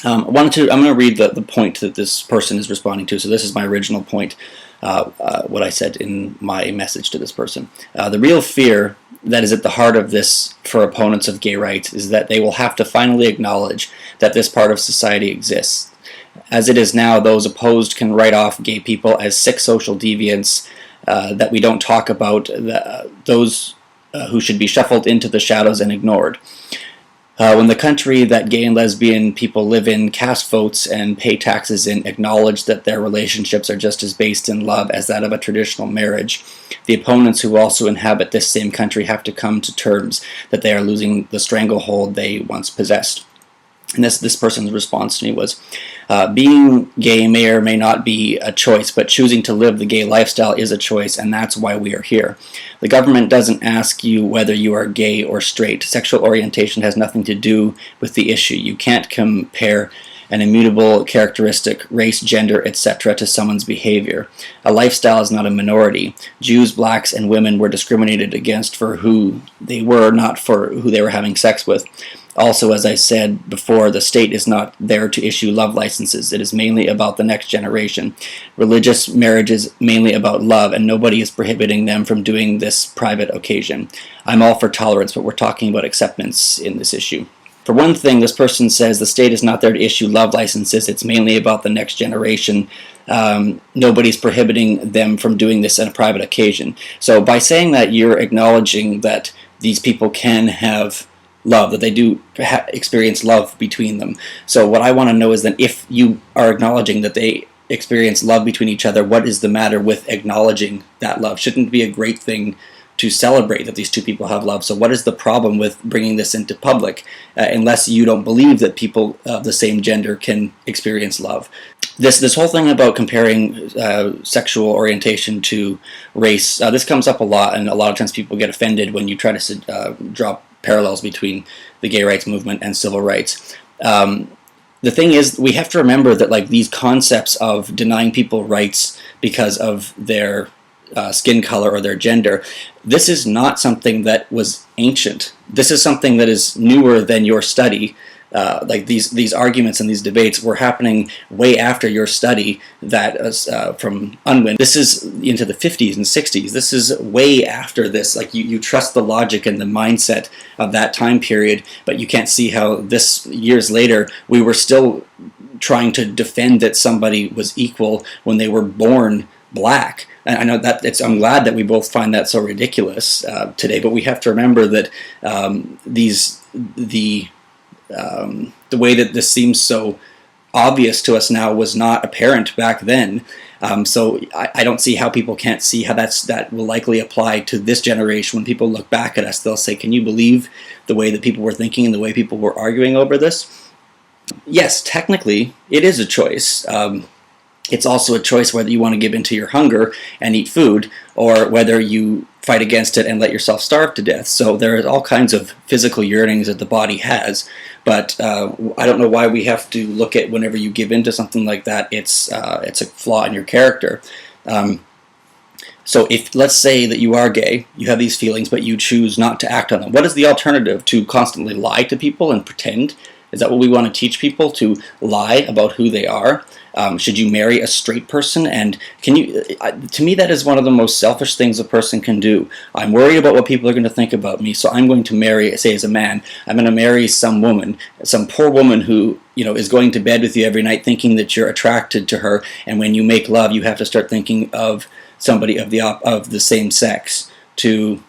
I'm going to read the point that this person is responding to. So this is my original point, what I said in my message to this person. The real fear that is at the heart of this for opponents of gay rights is that they will have to finally acknowledge that this part of society exists. As it is now, those opposed can write off gay people as sick social deviants that we don't talk about, those who should be shuffled into the shadows and ignored. When the country that gay and lesbian people live in cast votes and pay taxes in acknowledge that their relationships are just as based in love as that of a traditional marriage, the opponents who also inhabit this same country have to come to terms that they are losing the stranglehold they once possessed. And this person's response to me was, being gay may or may not be a choice, but choosing to live the gay lifestyle is a choice, and that's why we are here. The government doesn't ask you whether you are gay or straight. Sexual orientation has nothing to do with the issue. You can't compare an immutable characteristic, race, gender, etc., to someone's behavior. A lifestyle is not a minority. Jews, blacks, and women were discriminated against for who they were, not for who they were having sex with. Also, as I said before, the state is not there to issue love licenses. It is mainly about the next generation. Religious marriage is mainly about love, and nobody is prohibiting them from doing this private occasion. I'm all for tolerance, but we're talking about acceptance in this issue. For one thing, this person says the state is not there to issue love licenses. It's mainly about the next generation. Nobody's prohibiting them from doing this on a private occasion. So by saying that, you're acknowledging that these people can have love, that they do experience love between them. So what I want to know is that if you are acknowledging that they experience love between each other, what is the matter with acknowledging that love? Shouldn't it be a great thing to celebrate that these two people have love? So what is the problem with bringing this into public, unless you don't believe that people of the same gender can experience love? This whole thing about comparing sexual orientation to race, this comes up a lot, and a lot of times people get offended when you try to draw parallels between the gay rights movement and civil rights. The thing is, we have to remember that like these concepts of denying people rights because of their skin color or their gender, this is not something that was ancient. This is something that is newer than your study. Like these arguments and these debates were happening way after your study that from Unwin. This is into the 50s and 60s. This is way after this. Like you trust the logic and the mindset of that time period, but you can't see how this years later we were still trying to defend that somebody was equal when they were born black. And I know that I'm glad that we both find that so ridiculous today, but we have to remember that the way that this seems so obvious to us now was not apparent back then. So I don't see how people can't see how that will likely apply to this generation. When people look back at us, they'll say, can you believe the way that people were thinking and the way people were arguing over this? Yes, technically, it is a choice. It's also a choice whether you want to give in to your hunger and eat food, or whether you fight against it and let yourself starve to death. So there are all kinds of physical yearnings that the body has, but I don't know why we have to look at whenever you give in to something like that, it's a flaw in your character. So if, let's say that you are gay, you have these feelings, but you choose not to act on them. What is the alternative? To constantly lie to people and pretend? Is that what we want to teach people, to lie about who they are? Should you marry a straight person? And to me, that is one of the most selfish things a person can do. I'm worried about what people are going to think about me, so I'm going to marry, say as a man, I'm going to marry some woman, some poor woman who, is going to bed with you every night thinking that you're attracted to her, and when you make love, you have to start thinking of somebody of the same sex to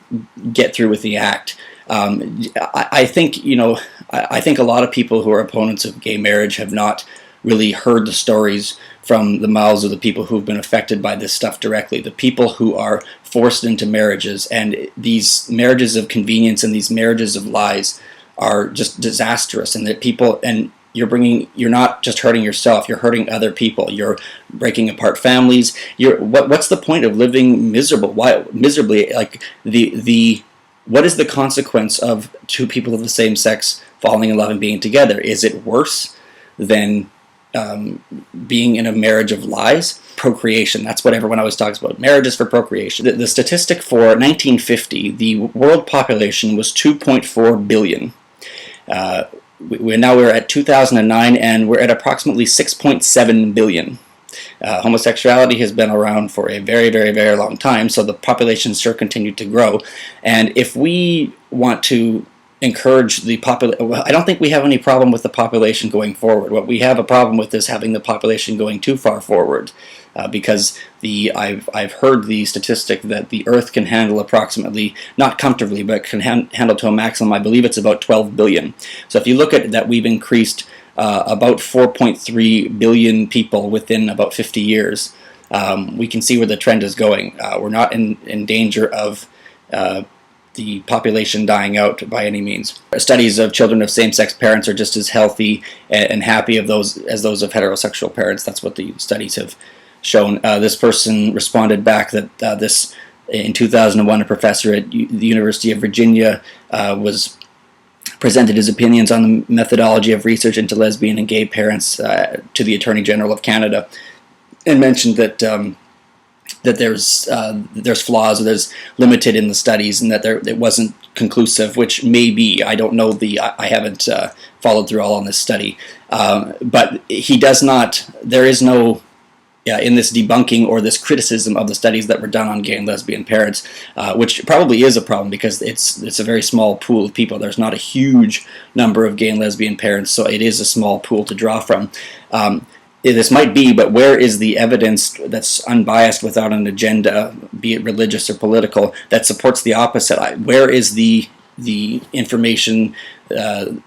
get through with the act. I think a lot of people who are opponents of gay marriage have not really heard the stories from the mouths of the people who've been affected by this stuff directly, the people who are forced into marriages, and these marriages of convenience and these marriages of lies are just disastrous, and that people, and you're not just hurting yourself, you're hurting other people, you're breaking apart families, what's the point of living miserably, like what is the consequence of two people of the same sex falling in love and being together? Is it worse than being in a marriage of lies? Procreation, that's what everyone always talks about. Marriage is for procreation. The statistic for 1950, the world population was 2.4 billion. we're at 2009, and we're at approximately 6.7 billion. Homosexuality has been around for a very, very, very long time, so the population sure continued to grow. And if we want to encourage the population, I don't think we have any problem with the population going forward. What we have a problem with is having the population going too far forward, because I've heard the statistic that the Earth can handle approximately, not comfortably, but can handle to a maximum, I believe it's about 12 billion. So if you look at that, we've increased about 4.3 billion people within about 50 years. We can see where the trend is going. We're not in danger of the population dying out by any means. Studies of children of same-sex parents are just as healthy and happy as those of heterosexual parents. That's what the studies have shown. This person responded back that in 2001, a professor at the University of Virginia was presented his opinions on the methodology of research into lesbian and gay parents to the Attorney General of Canada, and mentioned that there's flaws, or there's limited in the studies, and that it wasn't conclusive, which may be. I don't know I haven't followed through all on this study, but he does not. There is no. In this debunking or this criticism of the studies that were done on gay and lesbian parents, which probably is a problem because it's a very small pool of people. There's not a huge number of gay and lesbian parents, so it is a small pool to draw from. This might be, but where is the evidence that's unbiased without an agenda, be it religious or political, that supports the opposite? Where is the information that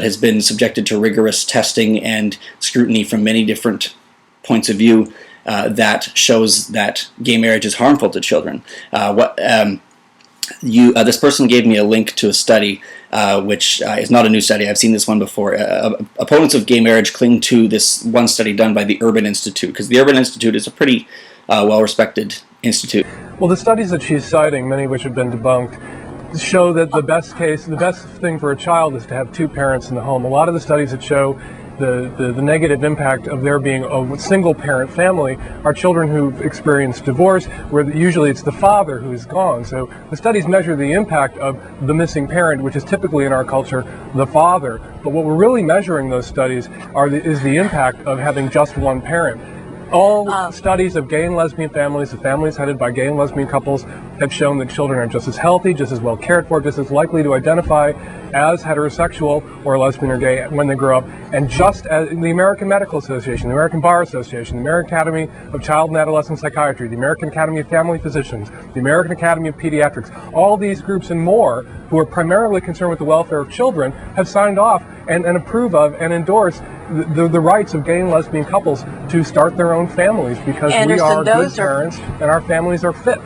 has been subjected to rigorous testing and scrutiny from many different points of view that shows that gay marriage is harmful to children? This person gave me a link to a study, which is not a new study. I've seen this one before. Opponents of gay marriage cling to this one study done by the Urban Institute, because the Urban Institute is a pretty well-respected institute. Well, the studies that she's citing, many of which have been debunked, show that the best thing for a child is to have two parents in the home. A lot of the studies that show the negative impact of there being a single-parent family are children who've experienced divorce, where usually it's the father who's gone. So the studies measure the impact of the missing parent, which is typically in our culture the father. But what we're really measuring those studies is the impact of having just one parent. All studies of gay and lesbian families, the families headed by gay and lesbian couples, have shown that children are just as healthy, just as well cared for, just as likely to identify as heterosexual or lesbian or gay when they grow up. And just as the American Medical Association, the American Bar Association, the American Academy of Child and Adolescent Psychiatry, the American Academy of Family Physicians, the American Academy of Pediatrics, all these groups and more who are primarily concerned with the welfare of children have signed off and approve of and endorse the rights of gay and lesbian couples to start their own families, because we are good parents and our families are fit.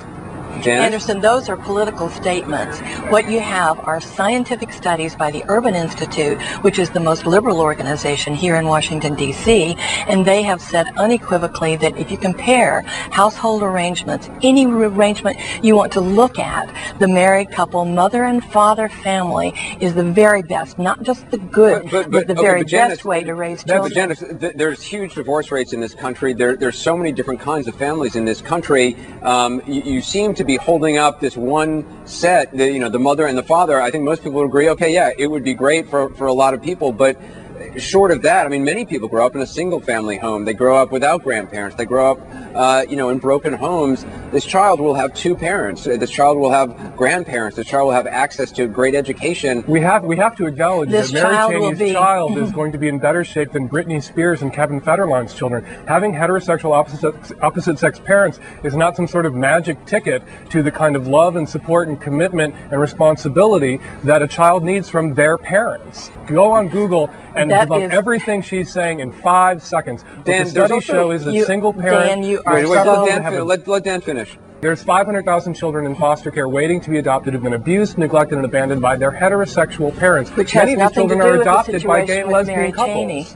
Janet? Anderson, those are political statements. What you have are scientific studies by the Urban Institute, which is the most liberal organization here in Washington, D.C., and they have said unequivocally that if you compare household arrangements, any arrangement you want to look at, the married couple, mother and father family is the very best, not just the good, but the very best way to raise children. But Janice, there's huge divorce rates in this country. There's so many different kinds of families in this country. You seem to be holding up this one set, the mother and the father. I think most people would agree, okay, yeah, it would be great for a lot of people, but short of that, I mean, many people grow up in a single-family home. They grow up without grandparents. They grow up, in broken homes. This child will have two parents. This child will have grandparents. This child will have access to great education. We have to acknowledge that Mary Cheney's child is going to be in better shape than Britney Spears and Kevin Federline's children. Having heterosexual opposite-sex parents is not some sort of magic ticket to the kind of love and support and commitment and responsibility that a child needs from their parents. Go on Google and debunk everything she's saying in 5 seconds. Dan, what the studies show is that single parent... Let Dan finish. There's 500,000 children in foster care waiting to be adopted who've been abused, neglected, and abandoned by their heterosexual parents. Which has Many of these nothing children to do are with the adopted by gay situation and with lesbian Mary couples. Cheney.